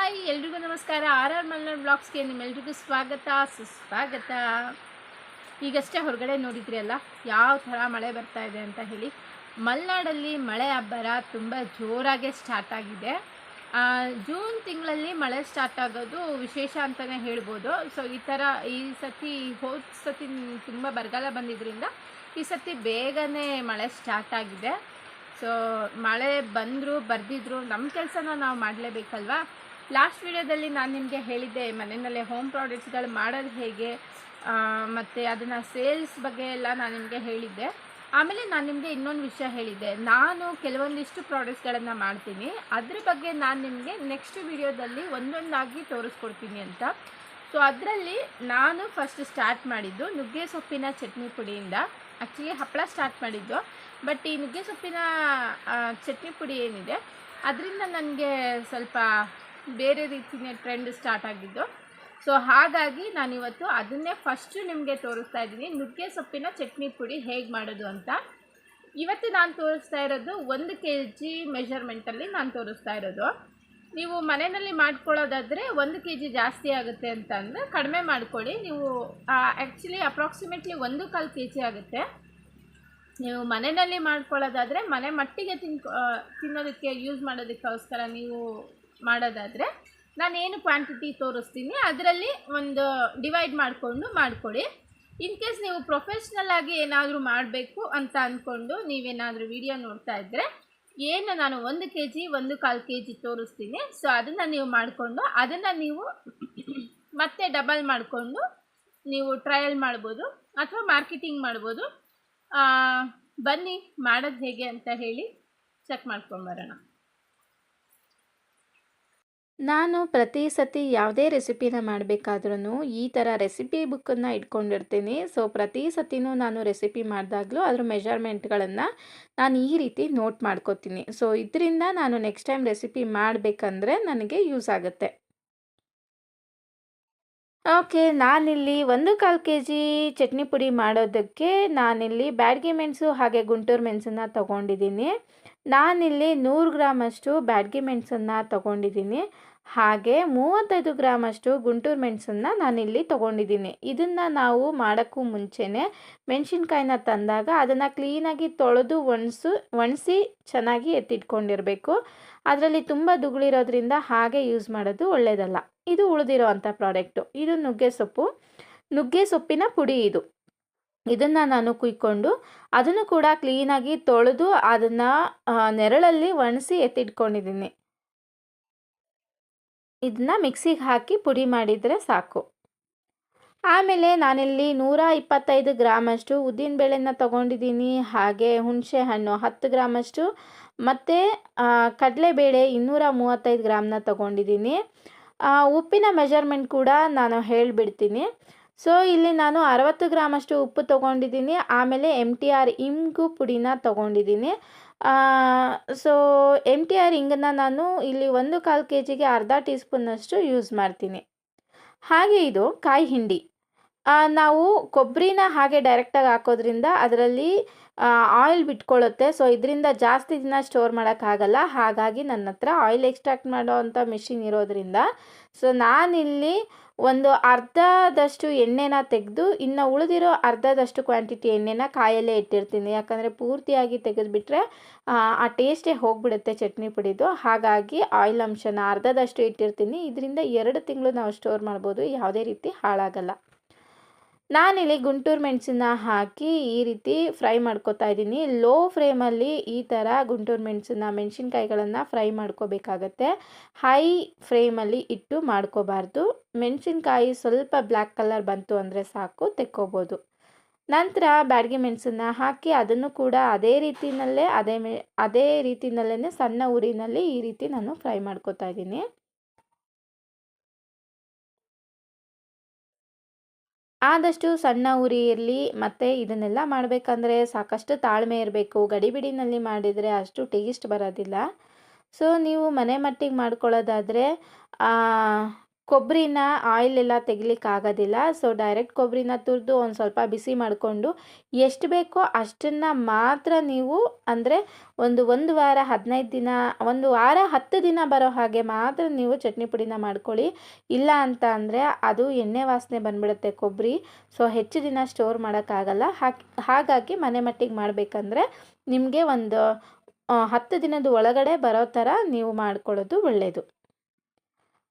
Hi ಎಲ್ರಿಗೂ ನಮಸ್ಕಾರ. R Malnad ಬ್ಲಾಗ್ಸ್ಗೆ ನಿಮ್ಮೆಲ್ರಿಗೂ ಸ್ವಾಗತ ಸುಸ್ವಾಗತ. ಈಗಷ್ಟೇ ಹೊರಗಡೆ ನೋಡಿದ್ರಿ ಅಲ್ಲ ಯಾವ ಥರ ಮಳೆ ಬರ್ತಾ ಇದೆ ಅಂತ ಹೇಳಿ. ಮಲೆನಾಡಲ್ಲಿ ಮಳೆ ಅಬ್ಬರ ತುಂಬ ಜೋರಾಗೆ ಸ್ಟಾರ್ಟ್ ಆಗಿದೆ. ಜೂನ್ ತಿಂಗಳಲ್ಲಿ ಮಳೆ ಸ್ಟಾರ್ಟ್ ಆಗೋದು ವಿಶೇಷ ಅಂತಲೇ ಹೇಳ್ಬೋದು. ಸೊ ಈ ಸತಿ ಹೋದ ಸತಿ ತುಂಬ ಬರಗಾಲ ಬಂದಿದ್ದರಿಂದ ಈ ಸತಿ ಬೇಗನೆ ಮಳೆ ಸ್ಟಾರ್ಟ್ ಆಗಿದೆ. ಸೊ ಮಳೆ ಬಂದರೂ ಬರ್ದಿದ್ರು ನಮ್ಮ ಕೆಲಸನ ನಾವು ಮಾಡಲೇಬೇಕಲ್ವಾ. ಲಾಸ್ಟ್ ವಿಡಿಯೋದಲ್ಲಿ ನಾನು ನಿಮಗೆ ಹೇಳಿದ್ದೆ ಮನೆಯಲ್ಲೇ ಹೋಮ್ ಪ್ರಾಡಕ್ಟ್ಸ್ಗಳು ಮಾಡೋದು ಹೇಗೆ, ಮತ್ತು ಅದನ್ನು ಸೇಲ್ಸ್ ಬಗ್ಗೆ ಎಲ್ಲ ನಾನು ನಿಮಗೆ ಹೇಳಿದ್ದೆ. ಆಮೇಲೆ ನಾನು ನಿಮಗೆ ಇನ್ನೊಂದು ವಿಷಯ ಹೇಳಿದ್ದೆ, ನಾನು ಕೆಲವೊಂದಿಷ್ಟು ಪ್ರಾಡಕ್ಟ್ಸ್ಗಳನ್ನು ಮಾಡ್ತೀನಿ, ಅದ್ರ ಬಗ್ಗೆ ನಾನು ನಿಮಗೆ ನೆಕ್ಸ್ಟ್ ವಿಡಿಯೋದಲ್ಲಿ ಒಂದೊಂದಾಗಿ ತೋರಿಸ್ಕೊಡ್ತೀನಿ ಅಂತ. ಸೊ ಅದರಲ್ಲಿ ನಾನು ಫಸ್ಟ್ ಸ್ಟಾರ್ಟ್ ಮಾಡಿದ್ದು ನುಗ್ಗೆ ಸೊಪ್ಪಿನ ಚಟ್ನಿ ಪುಡಿಯಿಂದ. ಆ್ಯಕ್ಚುಲಿ ಹಪ್ಪಳ ಸ್ಟಾರ್ಟ್ ಮಾಡಿದ್ದು, ಬಟ್ ಈ ನುಗ್ಗೆ ಸೊಪ್ಪಿನ ಚಟ್ನಿ ಪುಡಿ ಏನಿದೆ ಅದರಿಂದ ನನಗೆ ಸ್ವಲ್ಪ ಬೇರೆ ರೀತಿಯ ಟ್ರೆಂಡ್ ಸ್ಟಾರ್ಟ್ ಆಗಿದ್ದು. ಸೊ ಹಾಗಾಗಿ ನಾನಿವತ್ತು ಅದನ್ನೇ ಫಸ್ಟು ನಿಮಗೆ ತೋರಿಸ್ತಾ ಇದ್ದೀನಿ, ನುಗ್ಗೆ ಸೊಪ್ಪಿನ ಚಟ್ನಿ ಪುಡಿ ಹೇಗೆ ಮಾಡೋದು ಅಂತ. ಇವತ್ತು ನಾನು ತೋರಿಸ್ತಾ ಇರೋದು 1 kg ಮೆಷರ್ಮೆಂಟಲ್ಲಿ ನಾನು ತೋರಿಸ್ತಾ ಇರೋದು. ನೀವು ಮನೆಯಲ್ಲಿ ಮಾಡ್ಕೊಳ್ಳೋದಾದರೆ 1 kg ಜಾಸ್ತಿ ಆಗುತ್ತೆ ಅಂತ ಅಂದರೆ ಕಡಿಮೆ ಮಾಡ್ಕೊಳ್ಳಿ. ನೀವು ಆ್ಯಕ್ಚುಲಿ ಅಪ್ರಾಕ್ಸಿಮೇಟ್ಲಿ 1.25 kg ಆಗುತ್ತೆ. ನೀವು ಮನೆಯಲ್ಲಿ ಮಾಡ್ಕೊಳ್ಳೋದಾದರೆ ಮನೆ ಮಟ್ಟಿಗೆ ತಿನ್ನೋದಕ್ಕೆ ಯೂಸ್ ಮಾಡೋದಕ್ಕೋಸ್ಕರ ನೀವು ಮಾಡೋದಾದರೆ ನಾನೇನು ಕ್ವಾಂಟಿಟಿ ತೋರಿಸ್ತೀನಿ ಅದರಲ್ಲಿ ಒಂದು ಡಿವೈಡ್ ಮಾಡಿಕೊಂಡು ಮಾಡ್ಕೊಳ್ಳಿ. ಇನ್ ಕೇಸ್ ನೀವು ಪ್ರೊಫೆಷ್ನಲ್ ಆಗಿ ಏನಾದರೂ ಮಾಡಬೇಕು ಅಂತ ಅಂದ್ಕೊಂಡು ನೀವೇನಾದರೂ ವಿಡಿಯೋ ನೋಡ್ತಾ ಇದ್ದರೆ ಏನು ನಾನು 1 kg 1.25 kg ತೋರಿಸ್ತೀನಿ. ಸೊ ಅದನ್ನು ನೀವು ಮಾಡಿಕೊಂಡು ಅದನ್ನು ನೀವು ಮತ್ತೆ ಡಬಲ್ ಮಾಡಿಕೊಂಡು ನೀವು ಟ್ರಯಲ್ ಮಾಡ್ಬೋದು ಅಥವಾ ಮಾರ್ಕೆಟಿಂಗ್ ಮಾಡ್ಬೋದು. ಬನ್ನಿ ಮಾಡೋದು ಹೇಗೆ ಅಂತ ಹೇಳಿ ಚೆಕ್ ಮಾಡ್ಕೊಂಬರೋಣ. ನಾನು ಪ್ರತಿ ಸತಿ ಯಾವುದೇ ರೆಸಿಪಿನ ಮಾಡಬೇಕಾದ್ರೂ ಈ ಥರ ರೆಸಿಪಿ ಬುಕ್ಕನ್ನು ಇಟ್ಕೊಂಡಿರ್ತೀನಿ. ಸೊ ಪ್ರತಿ ಸತಿನೂ ನಾನು ರೆಸಿಪಿ ಮಾಡಿದಾಗಲೂ ಅದ್ರ ಮೆಜರ್ಮೆಂಟ್ಗಳನ್ನು ನಾನು ಈ ರೀತಿ ನೋಟ್ ಮಾಡ್ಕೋತೀನಿ. ಸೊ ಇದರಿಂದ ನಾನು ನೆಕ್ಸ್ಟ್ ಟೈಮ್ ರೆಸಿಪಿ ಮಾಡಬೇಕಂದ್ರೆ ನನಗೆ ಯೂಸ್ ಆಗುತ್ತೆ. ಓಕೆ, ನಾನಿಲ್ಲಿ 1.25 kg ಚಟ್ನಿ ಪುಡಿ ಮಾಡೋದಕ್ಕೆ ನಾನಿಲ್ಲಿ ಬ್ಯಾಡಗಿ ಮೆಣಸು ಹಾಗೆ ಗುಂಟೂರು ಮೆಣಸನ್ನು ತೊಗೊಂಡಿದ್ದೀನಿ. ನಾನಿಲ್ಲಿ 100 ಗ್ರಾಮಷ್ಟು ಬ್ಯಾಡಗಿ ಮೆಣಸನ್ನು ತೊಗೊಂಡಿದ್ದೀನಿ, ಹಾಗೆ 35 ಗ್ರಾಮಷ್ಟು ಗುಂಟೂರು ಮೆಣಸನ್ನು ನಾನಿಲ್ಲಿ ತೊಗೊಂಡಿದ್ದೀನಿ. ಇದನ್ನು ನಾವು ಮಾಡೋಕ್ಕೂ ಮುಂಚೆನೇ ಮೆಣಸಿನ್ಕಾಯಿನ ತಂದಾಗ ಅದನ್ನು ಕ್ಲೀನಾಗಿ ತೊಳೆದು ಒಣಸಿ ಚೆನ್ನಾಗಿ ಎತ್ತಿಟ್ಕೊಂಡಿರಬೇಕು. ಅದರಲ್ಲಿ ತುಂಬ ದುಗುಳಿರೋದ್ರಿಂದ ಹಾಗೆ ಯೂಸ್ ಮಾಡೋದು ಒಳ್ಳೆಯದಲ್ಲ. ಇದು ಉಳಿದಿರೋ ಅಂಥ ಪ್ರಾಡಕ್ಟು. ಇದು ನುಗ್ಗೆ ಸೊಪ್ಪಿನ ಪುಡಿ. ಇದನ್ನು ನಾನು ಕುಯ್ಕೊಂಡು ಅದನ್ನು ಕೂಡ ಕ್ಲೀನಾಗಿ ತೊಳೆದು ಅದನ್ನು ನೆರಳಲ್ಲಿ ಒಣಸಿ ಎತ್ತಿಟ್ಕೊಂಡಿದ್ದೀನಿ. ಇದನ್ನ ಮಿಕ್ಸಿಗೆ ಹಾಕಿ ಪುಡಿ ಮಾಡಿದರೆ ಸಾಕು. ಆಮೇಲೆ ನಾನಿಲ್ಲಿ 125 ಗ್ರಾಮಷ್ಟು ಉದ್ದಿನಬೇಳೆನ ತೊಗೊಂಡಿದ್ದೀನಿ, ಹಾಗೆ ಹುಣಸೆ ಹಣ್ಣು 10 ಗ್ರಾಮಷ್ಟು ಮತ್ತು ಕಡಲೆಬೇಳೆ 235 ಗ್ರಾಮ್ನ ತೊಗೊಂಡಿದ್ದೀನಿ. ಉಪ್ಪಿನ ಮೆಜರ್ಮೆಂಟ್ ಕೂಡ ನಾನು ಹೇಳಿಬಿಡ್ತೀನಿ. ಸೊ ಇಲ್ಲಿ ನಾನು 60 ಗ್ರಾಮಷ್ಟು ಉಪ್ಪು ತೊಗೊಂಡಿದ್ದೀನಿ. ಆಮೇಲೆ MTR ಇಂಗು ಪುಡಿನ ತೊಗೊಂಡಿದ್ದೀನಿ. ಸೊ MTR ಇಂಗನ್ನು ನಾನು ಇಲ್ಲಿ 1.25 kgಗೆ ಅರ್ಧ ಟೀ ಸ್ಪೂನ್ನಷ್ಟು ಯೂಸ್ ಮಾಡ್ತೀನಿ. ಹಾಗೆ ಇದು ಕಾಯಿ ಹಿಂಡಿ. ನಾವು ಕೊಬ್ಬರಿನ ಹಾಗೆ ಡೈರೆಕ್ಟಾಗಿ ಹಾಕೋದ್ರಿಂದ ಅದರಲ್ಲಿ ಆಯಿಲ್ ಬಿಟ್ಕೊಳ್ಳುತ್ತೆ. ಸೊ ಇದರಿಂದ ಜಾಸ್ತಿ ದಿನ ಸ್ಟೋರ್ ಮಾಡೋಕ್ಕಾಗಲ್ಲ. ಹಾಗಾಗಿ ನನ್ನ ಹತ್ರ ಆಯಿಲ್ ಎಕ್ಸ್ಟ್ರಾಕ್ಟ್ ಮಾಡೋ ಅಂಥ ಮಿಷಿನ್ ಇರೋದ್ರಿಂದ ಸೊ ನಾನಿಲ್ಲಿ ಒಂದು ಅರ್ಧದಷ್ಟು ಎಣ್ಣೆನ ತೆಗೆದು ಇನ್ನು ಉಳಿದಿರೋ ಅರ್ಧದಷ್ಟು ಕ್ವಾಂಟಿಟಿ ಎಣ್ಣೆನ ಕಾಯಲ್ಲೇ ಇಟ್ಟಿರ್ತೀನಿ. ಯಾಕಂದರೆ ಪೂರ್ತಿಯಾಗಿ ತೆಗೆದುಬಿಟ್ರೆ ಆ ಟೇಸ್ಟೇ ಹೋಗಿಬಿಡುತ್ತೆ ಚಟ್ನಿ ಪುಡಿದು. ಹಾಗಾಗಿ ಆಯಿಲ್ ಅಂಶನ ಅರ್ಧದಷ್ಟು ಇಟ್ಟಿರ್ತೀನಿ. ಇದರಿಂದ 2 ತಿಂಗಳು ನಾವು ಸ್ಟೋರ್ ಮಾಡ್ಬೋದು, ಯಾವುದೇ ರೀತಿ ಹಾಳಾಗಲ್ಲ. ನಾನಿಲ್ಲಿ ಗುಂಟೂರು ಮೆಣಸನ್ನ ಹಾಕಿ ಈ ರೀತಿ ಫ್ರೈ ಮಾಡ್ಕೊತಾ ಇದ್ದೀನಿ. ಲೋ ಫ್ಲೇಮಲ್ಲಿ ಈ ಥರ ಗುಂಟೂರು ಮೆಣಸಿನ್ಕಾಯಿಗಳನ್ನು ಫ್ರೈ ಮಾಡ್ಕೋಬೇಕಾಗತ್ತೆ. ಹೈ ಫ್ಲೇಮಲ್ಲಿ ಇಟ್ಟು ಮಾಡ್ಕೋಬಾರ್ದು. ಮೆಣಸಿನ್ಕಾಯಿ ಸ್ವಲ್ಪ ಬ್ಲ್ಯಾಕ್ ಕಲರ್ ಬಂತು ಅಂದರೆ ಸಾಕು, ತೆಕ್ಕೋಬೋದು. ನಂತರ ಬ್ಯಾಡಗಿ ಮೆಣಸನ್ನ ಹಾಕಿ ಅದನ್ನು ಕೂಡ ಅದೇ ರೀತಿನಲ್ಲೇ ಸಣ್ಣ ಉರಿನಲ್ಲಿ ಈ ರೀತಿ ನಾನು ಫ್ರೈ ಮಾಡ್ಕೋತಾ ಇದ್ದೀನಿ. ಆದಷ್ಟು ಸಣ್ಣ ಉರಿ ಇರಲಿ. ಮತ್ತು ಇದನ್ನೆಲ್ಲ ಮಾಡಬೇಕಂದ್ರೆ ಸಾಕಷ್ಟು ತಾಳ್ಮೆ ಇರಬೇಕು. ಗಡಿಬಿಡಿನಲ್ಲಿ ಮಾಡಿದರೆ ಅಷ್ಟು ಟೇಸ್ಟ್ ಬರೋದಿಲ್ಲ. ಸೊ ನೀವು ಮನೆ ಮಟ್ಟಿಗೆ ಮಾಡ್ಕೊಳ್ಳೋದಾದರೆ ಕೊಬ್ಬರಿನ ಆಯಿಲೆಲ್ಲ ತೆಗಿಲಿಕ್ಕಾಗೋದಿಲ್ಲ. ಸೊ ಡೈರೆಕ್ಟ್ ಕೊಬ್ಬರಿನ ತುರಿದು ಒಂದು ಸ್ವಲ್ಪ ಬಿಸಿ ಮಾಡಿಕೊಂಡು ಎಷ್ಟು ಬೇಕೋ ಅಷ್ಟನ್ನು ಮಾತ್ರ ನೀವು, ಅಂದರೆ ಒಂದು ವಾರ 15 ದಿನ, ಒಂದು ವಾರ 10 ದಿನ ಬರೋ ಹಾಗೆ ಮಾತ್ರ ನೀವು ಚಟ್ನಿ ಪುಡಿನ ಮಾಡ್ಕೊಳ್ಳಿ. ಇಲ್ಲ ಅಂತ ಅಂದರೆ ಅದು ಎಣ್ಣೆ ವಾಸನೆ ಬಂದುಬಿಡುತ್ತೆ ಕೊಬ್ಬರಿ. ಸೊ ಹೆಚ್ಚು ದಿನ ಸ್ಟೋರ್ ಮಾಡೋಕ್ಕಾಗಲ್ಲ. ಹಾಗಾಗಿ ಮನೆ ಮಟ್ಟಿಗೆ ಮಾಡಬೇಕಂದ್ರೆ ನಿಮಗೆ ಒಂದು 10 ದಿನದ ಒಳಗಡೆ ಬರೋ ಥರ ನೀವು ಮಾಡ್ಕೊಳ್ಳೋದು ಒಳ್ಳೆಯದು.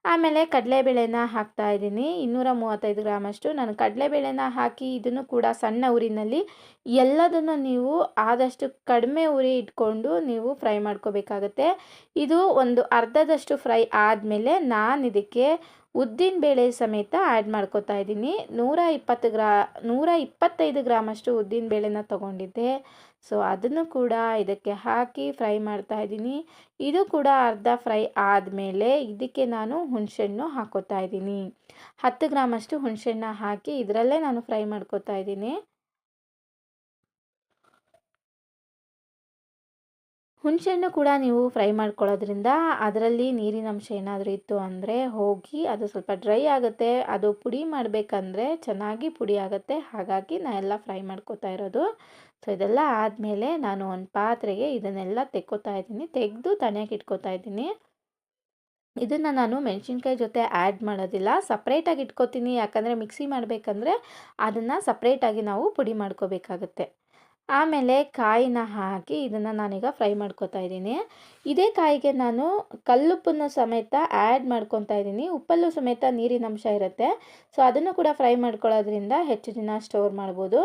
ಆಮೇಲೆ ಕಡಲೆಬೇಳೆನ ಹಾಕ್ತಾಯಿದ್ದೀನಿ, 235 ಗ್ರಾಮಷ್ಟು. ನಾನು ಕಡಲೆಬೇಳೆನ ಹಾಕಿ ಇದನ್ನು ಕೂಡ ಸಣ್ಣ ಉರಿನಲ್ಲಿ ಎಲ್ಲದನ್ನು ನೀವು ಆದಷ್ಟು ಕಡಿಮೆ ಉರಿ ಇಟ್ಕೊಂಡು ನೀವು ಫ್ರೈ ಮಾಡ್ಕೋಬೇಕಾಗತ್ತೆ. ಇದು ಒಂದು ಅರ್ಧದಷ್ಟು ಫ್ರೈ ಆದಮೇಲೆ ನಾನು ಇದಕ್ಕೆ ಉದ್ದಿನಬೇಳೆ ಸಮೇತ ಆ್ಯಡ್ ಮಾಡ್ಕೋತಾ ಇದ್ದೀನಿ. 125 ಗ್ರಾಮಷ್ಟು ಉದ್ದಿನಬೇಳೆನ ತೊಗೊಂಡಿದ್ದೆ. ಸೊ ಅದನ್ನು ಕೂಡ ಇದಕ್ಕೆ ಹಾಕಿ ಫ್ರೈ ಮಾಡ್ತಾ ಇದ್ದೀನಿ. ಇದು ಕೂಡ ಅರ್ಧ ಫ್ರೈ ಆದಮೇಲೆ ಇದಕ್ಕೆ ನಾನು ಹುಣಸೆಹಣ್ಣು ಹಾಕ್ಕೋತಾ ಇದ್ದೀನಿ. 10 ಗ್ರಾಮಷ್ಟು ಹುಣಸೆಹಣ್ಣ ಹಾಕಿ ಇದರಲ್ಲೇ ನಾನು ಫ್ರೈ ಮಾಡ್ಕೋತಾ ಇದ್ದೀನಿ. ಹುಣಸೆಹಣ್ಣು ಕೂಡ ನೀವು ಫ್ರೈ ಮಾಡ್ಕೊಳ್ಳೋದ್ರಿಂದ ಅದರಲ್ಲಿ ನೀರಿನ ಅಂಶ ಏನಾದರೂ ಇತ್ತು ಅಂದರೆ ಹೋಗಿ ಅದು ಸ್ವಲ್ಪ ಡ್ರೈ ಆಗುತ್ತೆ. ಅದು ಪುಡಿ ಮಾಡಬೇಕಂದ್ರೆ ಚೆನ್ನಾಗಿ ಪುಡಿ ಆಗುತ್ತೆ. ಹಾಗಾಗಿ ನಾನು ಎಲ್ಲ ಫ್ರೈ ಮಾಡ್ಕೋತಾ ಇರೋದು. ಸೊ ಇದೆಲ್ಲ ಆದಮೇಲೆ ನಾನು ಒಂದು ಪಾತ್ರೆಗೆ ಇದನ್ನೆಲ್ಲ ತೆಕ್ಕೋತಾ ಇದ್ದೀನಿ, ತೆಗೆದು ತಣಿಯಕ್ಕೆ ಇಟ್ಕೋತಾ ಇದ್ದೀನಿ. ಇದನ್ನು ನಾನು ಮೆಣಸಿನ್ಕಾಯಿ ಜೊತೆ ಆ್ಯಡ್ ಮಾಡೋದಿಲ್ಲ, ಸಪ್ರೇಟಾಗಿ ಇಟ್ಕೋತೀನಿ. ಯಾಕಂದರೆ ಮಿಕ್ಸಿ ಮಾಡಬೇಕಂದ್ರೆ ಅದನ್ನು ಸಪ್ರೇಟಾಗಿ ನಾವು ಪುಡಿ ಮಾಡ್ಕೋಬೇಕಾಗತ್ತೆ. ಆಮೇಲೆ ಕಾಯಿನ ಹಾಕಿ ಇದನ್ನು ನಾನೀಗ ಫ್ರೈ ಮಾಡ್ಕೋತಾ ಇದ್ದೀನಿ. ಇದೇ ಕಾಯಿಗೆ ನಾನು ಕಲ್ಲುಪ್ಪನ್ನು ಸಮೇತ ಆ್ಯಡ್ ಮಾಡ್ಕೊತಾ ಇದ್ದೀನಿ. ಉಪ್ಪಲ್ಲೂ ಸಮೇತ ನೀರಿನ ಅಂಶ ಇರುತ್ತೆ. ಸೊ ಅದನ್ನು ಕೂಡ ಫ್ರೈ ಮಾಡ್ಕೊಳ್ಳೋದ್ರಿಂದ ಹೆಚ್ಚು ದಿನ ಸ್ಟೋರ್ ಮಾಡ್ಬೋದು.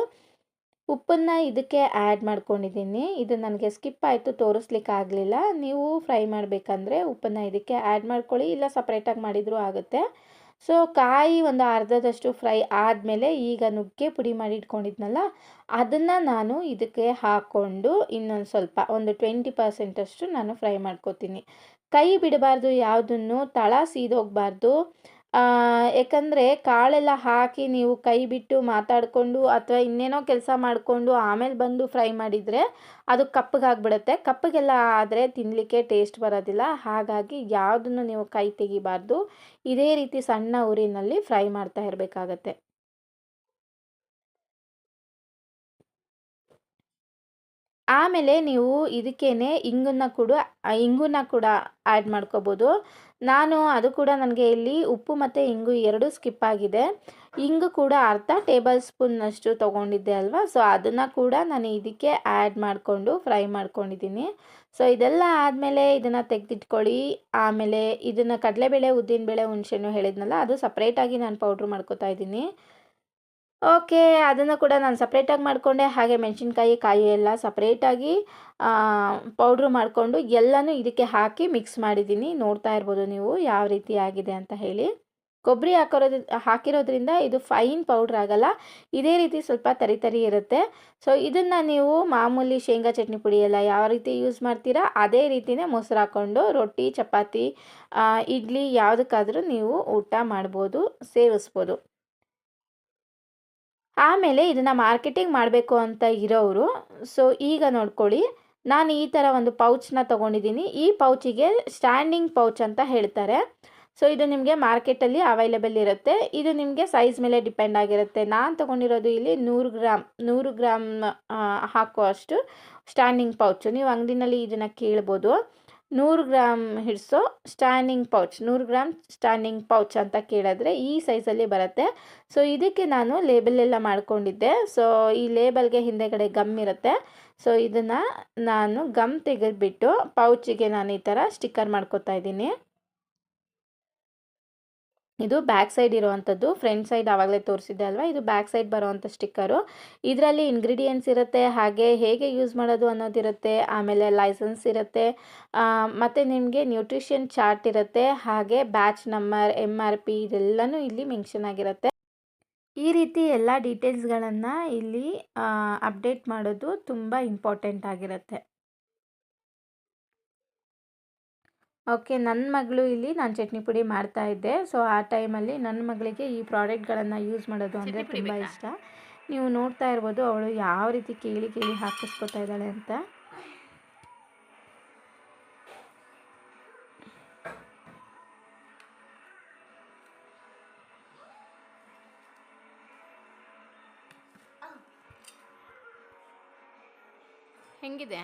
ಉಪ್ಪನ್ನು ಇದಕ್ಕೆ ಆ್ಯಡ್ ಮಾಡ್ಕೊಂಡಿದ್ದೀನಿ. ಇದು ನನಗೆ ಸ್ಕಿಪ್ ಆಯಿತು, ತೋರಿಸ್ಲಿಕ್ಕೆ ಆಗಲಿಲ್ಲ. ನೀವು ಫ್ರೈ ಮಾಡಬೇಕಂದ್ರೆ ಉಪ್ಪನ್ನು ಇದಕ್ಕೆ ಆ್ಯಡ್ ಮಾಡ್ಕೊಳ್ಳಿ, ಇಲ್ಲ ಸಪ್ರೇಟಾಗಿ ಮಾಡಿದರೂ ಆಗುತ್ತೆ. ಸೊ ಕಾಯಿ ಒಂದು ಅರ್ಧದಷ್ಟು ಫ್ರೈ ಆದಮೇಲೆ ಈಗ ನುಗ್ಗೆ ಪುಡಿ ಮಾಡಿ ಇಟ್ಕೊಂಡಿದ್ನಲ್ಲ ಅದನ್ನು ನಾನು ಇದಕ್ಕೆ ಹಾಕ್ಕೊಂಡು ಇನ್ನೊಂದು ಸ್ವಲ್ಪ ಒಂದು 20% ನಾನು ಫ್ರೈ ಮಾಡ್ಕೋತೀನಿ. ಕೈ ಬಿಡಬಾರ್ದು, ಯಾವುದನ್ನು ತಳ ಸೀದೋಗಬಾರ್ದು. ಯಾಕಂದರೆ ಕಾಳೆಲ್ಲ ಹಾಕಿ ನೀವು ಕೈ ಬಿಟ್ಟು ಮಾತಾಡಿಕೊಂಡು ಅಥವಾ ಇನ್ನೇನೋ ಕೆಲಸ ಮಾಡಿಕೊಂಡು ಆಮೇಲೆ ಬಂದು ಫ್ರೈ ಮಾಡಿದರೆ ಅದು ಕಪ್ಪಗಾಗ್ಬಿಡುತ್ತೆ. ಕಪ್ಪಗೆಲ್ಲ ಆದರೆ ತಿನ್ನಲಿಕ್ಕೆ ಟೇಸ್ಟ್ ಬರೋದಿಲ್ಲ. ಹಾಗಾಗಿ ಯಾವುದನ್ನು ನೀವು ಕೈ ತೆಗಿಬಾರ್ದು. ಇದೇ ರೀತಿ ಸಣ್ಣ ಉರಿನಲ್ಲಿ ಫ್ರೈ ಮಾಡ್ತಾ ಇರಬೇಕಾಗತ್ತೆ. ಆಮೇಲೆ ನೀವು ಇದಕ್ಕೇನೆ ಇಂಗನ್ನ ಕೂಡ ಆ್ಯಡ್ ಮಾಡ್ಕೋಬೋದು. ನಾನು ಅದು ಕೂಡ ನನಗೆ ಇಲ್ಲಿ ಉಪ್ಪು ಮತ್ತು ಇಂಗು ಎರಡೂ ಸ್ಕಿಪ್ ಆಗಿದೆ. ಇಂಗು ಕೂಡ ಅರ್ಧ ಟೇಬಲ್ ಸ್ಪೂನ್ನಷ್ಟು ತೊಗೊಂಡಿದ್ದೆ ಅಲ್ವಾ, ಸೊ ಅದನ್ನು ಕೂಡ ನಾನು ಇದಕ್ಕೆ ಆ್ಯಡ್ ಮಾಡಿಕೊಂಡು ಫ್ರೈ ಮಾಡ್ಕೊಂಡಿದ್ದೀನಿ. ಸೊ ಇದೆಲ್ಲ ಆದಮೇಲೆ ಇದನ್ನು ತೆಗೆದಿಟ್ಕೊಳ್ಳಿ. ಆಮೇಲೆ ಇದನ್ನು ಕಡಲೆಬೇಳೆ, ಉದ್ದಿನಬೇಳೆ, ಹುಣಸೆಹಣ್ಣು ಹೇಳಿದ್ನಲ್ಲ ಅದು ಸಪ್ರೇಟಾಗಿ ನಾನು ಪೌಡ್ರ್ ಮಾಡ್ಕೋತಾ ಇದ್ದೀನಿ. ಓಕೆ, ಅದನ್ನು ಕೂಡ ನಾನು ಸಪ್ರೇಟಾಗಿ ಮಾಡಿಕೊಂಡೆ. ಹಾಗೆ ಮೆಣಸಿನ್ಕಾಯಿ, ಕಾಯಿ ಎಲ್ಲ ಸಪ್ರೇಟಾಗಿ ಪೌಡ್ರು ಮಾಡಿಕೊಂಡು ಎಲ್ಲನೂ ಇದಕ್ಕೆ ಹಾಕಿ ಮಿಕ್ಸ್ ಮಾಡಿದ್ದೀನಿ. ನೋಡ್ತಾ ಇರ್ಬೋದು ನೀವು ಯಾವ ರೀತಿ ಆಗಿದೆ ಅಂತ ಹೇಳಿ. ಕೊಬ್ಬರಿ ಹಾಕಿರೋದ್ರಿಂದ ಇದು ಫೈನ್ ಪೌಡ್ರ್ ಆಗಲ್ಲ, ಇದೇ ರೀತಿ ಸ್ವಲ್ಪ ತರಿ ಇರುತ್ತೆ. ಸೊ ಇದನ್ನು ನೀವು ಮಾಮೂಲಿ ಶೇಂಗಾ ಚಟ್ನಿ ಪುಡಿ ಎಲ್ಲ ಯಾವ ರೀತಿ ಯೂಸ್ ಮಾಡ್ತೀರಾ ಅದೇ ರೀತಿಯೇ ಮೊಸರು ಹಾಕ್ಕೊಂಡು ರೊಟ್ಟಿ, ಚಪಾತಿ, ಇಡ್ಲಿ ಯಾವುದಕ್ಕಾದರೂ ನೀವು ಊಟ ಮಾಡ್ಬೋದು, ಸೇವಿಸ್ಬೋದು. ಆಮೇಲೆ ಇದನ್ನು ಮಾರ್ಕೆಟಿಂಗ್ ಮಾಡಬೇಕು ಅಂತ ಇರೋರು, ಸೊ ಈಗ ನೋಡ್ಕೊಳ್ಳಿ, ನಾನು ಈ ಥರ ಒಂದು ಪೌಚನ್ನ ತೊಗೊಂಡಿದ್ದೀನಿ. ಈ ಪೌಚಿಗೆ ಸ್ಟ್ಯಾಂಡಿಂಗ್ ಪೌಚ್ ಅಂತ ಹೇಳ್ತಾರೆ. ಸೊ ಇದು ನಿಮಗೆ ಮಾರ್ಕೆಟಲ್ಲಿ ಅವೈಲೇಬಲ್ ಇರುತ್ತೆ. ಇದು ನಿಮಗೆ ಸೈಜ್ ಮೇಲೆ ಡಿಪೆಂಡ್ ಆಗಿರುತ್ತೆ. ನಾನು ತೊಗೊಂಡಿರೋದು ಇಲ್ಲಿ 100 ಗ್ರಾಮ್ ಹಾಕುವಷ್ಟು ಸ್ಟ್ಯಾಂಡಿಂಗ್ ಪೌಚು. ನೀವು ಅಂಗಡಿನಲ್ಲಿ ಇದನ್ನು ಕೇಳ್ಬೋದು. 100 ಗ್ರಾಮ್ ಹಿಡಿಸೋ standing pouch, 100 gram standing pouch ಅಂತ ಕೇಳಿದ್ರೆ ಈ ಸೈಜಲ್ಲಿ ಬರುತ್ತೆ. ಸೊ ಇದಕ್ಕೆ ನಾನು ಲೇಬಲ್ ಮಾಡ್ಕೊಂಡಿದ್ದೆ. ಸೊ ಈ ಲೇಬಲ್ಗೆ ಹಿಂದೆಗಡೆ ಗಮ್ ಇರುತ್ತೆ. ಸೊ ಇದನ್ನು ನಾನು ಗಮ್ ತೆಗೆದುಬಿಟ್ಟು ಪೌಚಿಗೆ ನಾನು ಈ ಥರ ಸ್ಟಿಕ್ಕರ್ ಮಾಡ್ಕೋತಾ ಇದ್ದೀನಿ. ಇದು ಬ್ಯಾಕ್ ಸೈಡ್ ಇರುವಂಥದ್ದು, ಫ್ರಂಟ್ ಸೈಡ್ ಆವಾಗಲೇ ತೋರಿಸಿದ್ದೆ ಅಲ್ವಾ, ಇದು ಬ್ಯಾಕ್ ಸೈಡ್ ಬರೋವಂಥ ಸ್ಟಿಕ್ಕರು. ಇದರಲ್ಲಿ ಇಂಗ್ರೀಡಿಯೆಂಟ್ಸ್ ಇರುತ್ತೆ, ಹಾಗೆ ಹೇಗೆ ಯೂಸ್ ಮಾಡೋದು ಅನ್ನೋದಿರುತ್ತೆ, ಆಮೇಲೆ ಲೈಸೆನ್ಸ್ ಇರುತ್ತೆ, ಮತ್ತು ನಿಮಗೆ ನ್ಯೂಟ್ರಿಷನ್ ಚಾರ್ಟ್ ಇರುತ್ತೆ, ಹಾಗೆ ಬ್ಯಾಚ್ ನಂಬರ್, MRP ಇದೆಲ್ಲನೂ ಇಲ್ಲಿ ಮೆನ್ಷನ್ ಆಗಿರುತ್ತೆ. ಈ ರೀತಿ ಎಲ್ಲ ಡೀಟೇಲ್ಸ್ಗಳನ್ನು ಇಲ್ಲಿ ಅಪ್ಡೇಟ್ ಮಾಡೋದು ತುಂಬ ಇಂಪಾರ್ಟೆಂಟ್ ಆಗಿರುತ್ತೆ. ಓಕೆ, ನನ್ನ ಮಗಳು ಇಲ್ಲಿ ನಾನು ಚಟ್ನಿ ಪುಡಿ ಮಾಡ್ತಾ ಇದ್ದೆ. ಸೊ ಆ ಟೈಮಲ್ಲಿ ನನ್ನ ಮಗಳಿಗೆ ಈ ಪ್ರಾಡಕ್ಟ್ಗಳನ್ನು ಯೂಸ್ ಮಾಡೋದು ಅಂದರೆ ತುಂಬ ಇಷ್ಟ. ನೀವು ನೋಡ್ತಾ ಇರ್ಬೋದು ಅವಳು ಯಾವ ರೀತಿ ಕೇಳಿ ಹಾಕಿಸ್ಕೊತಾ ಇದ್ದಾಳೆ ಅಂತ. ಹೆಂಗಿದೆ?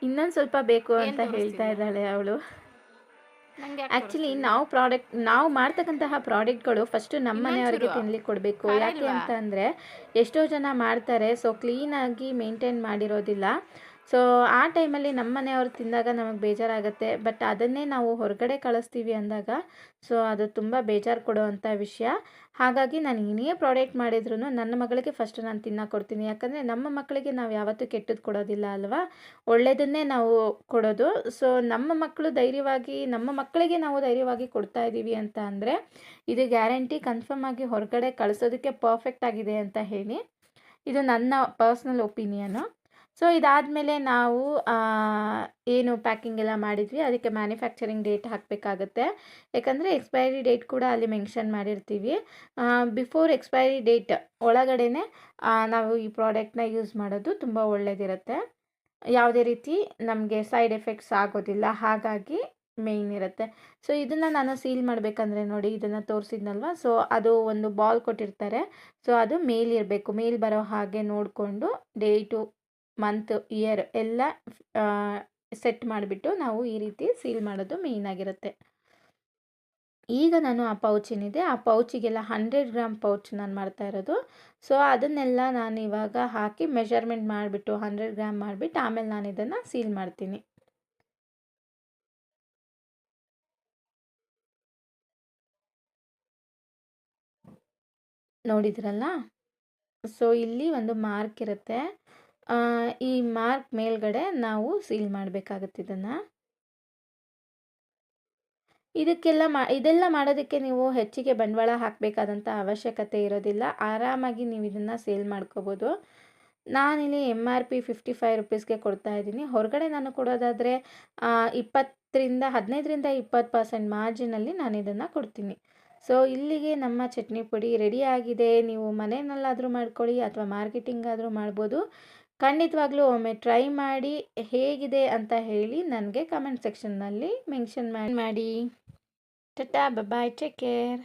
ಇನ್ನೊಂದು ಸ್ವಲ್ಪ ಬೇಕು ಏನ್ ಅಂತ ಹೇಳ್ತಾ ತೋರಿಸ್ತಿದ್ಯಾ? ಇದ್ದಾಳೆ ಅವಳು. ನಂಗೆ ಯಾಕೆ ಆ್ಯಕ್ಚುಲಿ ತೋರಿಸ್ತಿದ್ಯಾ? ನಾವು ಮಾಡ್ತಕ್ಕಂತಹ ಪ್ರಾಡಕ್ಟ್ಗಳು ಫಸ್ಟು ನಮ್ಮ ಮನೆಯವರಿಗೆ ಇನ್ನೊಂಚೂರು ತಿನ್ಲಿಕ್ಕೆ ಕೊಡಬೇಕು. ಖಾರ ಯಾಕೆ ಇಲ್ವಾ? ಅಂತ ಅಂದರೆ ಎಷ್ಟೋ ಜನ ಮಾಡ್ತಾರೆ, ಸೊ ಕ್ಲೀನಾಗಿ ಮೇಂಟೈನ್ ಮಾಡಿರೋದಿಲ್ಲ. ಸೊ ಆ ಟೈಮಲ್ಲಿ ನಮ್ಮ ಮನೆಯವ್ರು ತಿಂದಾಗ ನಮಗೆ ಬೇಜಾರಾಗುತ್ತೆ. ಬಟ್ ಅದನ್ನೇ ನಾವು ಹೊರಗಡೆ ಕಳಿಸ್ತೀವಿ ಅಂದಾಗ ಸೊ ಅದು ತುಂಬ ಬೇಜಾರು ಕೊಡೋವಂಥ ವಿಷಯ. ಹಾಗಾಗಿ ನಾನು ಏನೇ ಪ್ರಾಡಕ್ಟ್ ಮಾಡಿದ್ರೂ ನನ್ನ ಮಗಳಿಗೆ ಫಸ್ಟ್ ನಾನು ತಿನ್ನೋಕೆ ಕೊಡ್ತೀನಿ. ಯಾಕಂದರೆ ನಮ್ಮ ಮಕ್ಕಳಿಗೆ ನಾವು ಯಾವತ್ತೂ ಕೆಟ್ಟದ್ದು ಕೊಡೋದಿಲ್ಲ ಅಲ್ವಾ, ಒಳ್ಳೆಯದನ್ನೇ ನಾವು ಕೊಡೋದು. ಸೊ ನಮ್ಮ ಮಕ್ಕಳಿಗೆ ನಾವು ಧೈರ್ಯವಾಗಿ ಕೊಡ್ತಾ ಇದ್ದೀವಿ ಅಂತ ಅಂದರೆ ಇದು ಗ್ಯಾರಂಟಿ ಕನ್ಫರ್ಮ್ ಆಗಿ ಹೊರಗಡೆ ಕಳಿಸೋದಕ್ಕೆ ಪರ್ಫೆಕ್ಟ್ ಆಗಿದೆ ಅಂತ ಹೇಳಿ. ಇದು ನನ್ನ ಪರ್ಸ್ನಲ್ ಒಪಿನಿಯನು. ಸೊ ಇದಾದಮೇಲೆ ನಾವು ಏನು ಪ್ಯಾಕಿಂಗ್ ಎಲ್ಲ ಮಾಡಿದ್ವಿ ಅದಕ್ಕೆ ಮ್ಯಾನುಫ್ಯಾಕ್ಚರಿಂಗ್ ಡೇಟ್ ಹಾಕಬೇಕಾಗತ್ತೆ. ಯಾಕಂದರೆ ಎಕ್ಸ್ಪೈರಿ ಡೇಟ್ ಕೂಡ ಅಲ್ಲಿ ಮೆನ್ಷನ್ ಮಾಡಿರ್ತೀವಿ. ಬಿಫೋರ್ ಎಕ್ಸ್ಪೈರಿ ಡೇಟ್ ಒಳಗಡೆನೆ ನಾವು ಈ ಪ್ರಾಡಕ್ಟ್ನ ಯೂಸ್ ಮಾಡೋದು ತುಂಬ ಒಳ್ಳೆಯದಿರುತ್ತೆ. ಯಾವುದೇ ರೀತಿ ನಮಗೆ ಸೈಡ್ ಎಫೆಕ್ಟ್ಸ್ ಆಗೋದಿಲ್ಲ, ಹಾಗಾಗಿ ಮೇಯ್ನ್ ಇರುತ್ತೆ. ಸೊ ಇದನ್ನು ನಾನು ಸೀಲ್ ಮಾಡಬೇಕಂದ್ರೆ ನೋಡಿ, ಇದನ್ನು ತೋರಿಸಿದ್ನಲ್ವ, ಸೊ ಅದು ಒಂದು ಬಾಲ್ ಕೊಟ್ಟಿರ್ತಾರೆ. ಸೊ ಅದು ಮೇಲಿರಬೇಕು, ಮೇಲ್ ಬರೋ ಹಾಗೆ ನೋಡಿಕೊಂಡು ಡೇಟು, ಮಂತ್, ಇಯರ್ ಎಲ್ಲ ಸೆಟ್ ಮಾಡಿಬಿಟ್ಟು ನಾವು ಈ ರೀತಿ ಸೀಲ್ ಮಾಡೋದು ಮೇಯ್ನ್ ಆಗಿರುತ್ತೆ. ಈಗ ನಾನು ಆ ಪೌಚ್ ಏನಿದೆ ಆ ಪೌಚಿಗೆಲ್ಲ 100 ಗ್ರಾಮ್ ಪೌಚ್ ನಾನು ಮಾಡ್ತಾ ಇರೋದು. ಸೊ ಅದನ್ನೆಲ್ಲ ನಾನು ಇವಾಗ ಹಾಕಿ ಮೆಷರ್ಮೆಂಟ್ ಮಾಡಿಬಿಟ್ಟು 100 ಗ್ರಾಮ್ ಮಾಡಿಬಿಟ್ಟು ಆಮೇಲೆ ನಾನು ಇದನ್ನು ಸೀಲ್ ಮಾಡ್ತೀನಿ. ನೋಡಿದ್ರಲ್ಲ, ಸೊ ಇಲ್ಲಿ ಒಂದು ಮಾರ್ಕ್ ಇರುತ್ತೆ. ಈ ಮಾರ್ಕ್ ಮೇಲ್ಗಡೆ ನಾವು ಸೀಲ್ ಮಾಡಬೇಕಾಗುತ್ತೆ ಇದನ್ನು. ಇದೆಲ್ಲ ಮಾಡೋದಕ್ಕೆ ನೀವು ಹೆಚ್ಚಿಗೆ ಬಂಡವಾಳ ಹಾಕಬೇಕಾದಂಥ ಅವಶ್ಯಕತೆ ಇರೋದಿಲ್ಲ. ಆರಾಮಾಗಿ ನೀವು ಇದನ್ನು ಸೇಲ್ ಮಾಡ್ಕೋಬೋದು. ನಾನಿಲ್ಲಿ MRP 55 ರುಪೀಸ್ಗೆ ಕೊಡ್ತಾ ಇದ್ದೀನಿ. ಹೊರಗಡೆ ನಾನು ಕೊಡೋದಾದರೆ 15% ಮಾರ್ಜಿನಲ್ಲಿ ನಾನು ಇದನ್ನು ಕೊಡ್ತೀನಿ. ಸೊ ಇಲ್ಲಿಗೆ ನಮ್ಮ ಚಟ್ನಿ ಪುಡಿ ರೆಡಿ ಆಗಿದೆ. ನೀವು ಮನೆಯಲ್ಲಾದರೂ ಮಾಡ್ಕೊಳ್ಳಿ ಅಥವಾ ಮಾರ್ಕೆಟಿಂಗ್ ಆದರೂ ಮಾಡ್ಬೋದು. ಖಂಡಿತವಾಗ್ಲೂ ಒಮ್ಮೆ ಟ್ರೈ ಮಾಡಿ ಹೇಗಿದೆ ಅಂತ ಹೇಳಿ ನನಗೆ ಕಮೆಂಟ್ ಸೆಕ್ಷನ್ನಲ್ಲಿ ಮೆನ್ಷನ್ ಮಾಡಿ. ಟಾಟಾ, ಬಾಯ್, ಟೇಕ್ ಕೇರ್.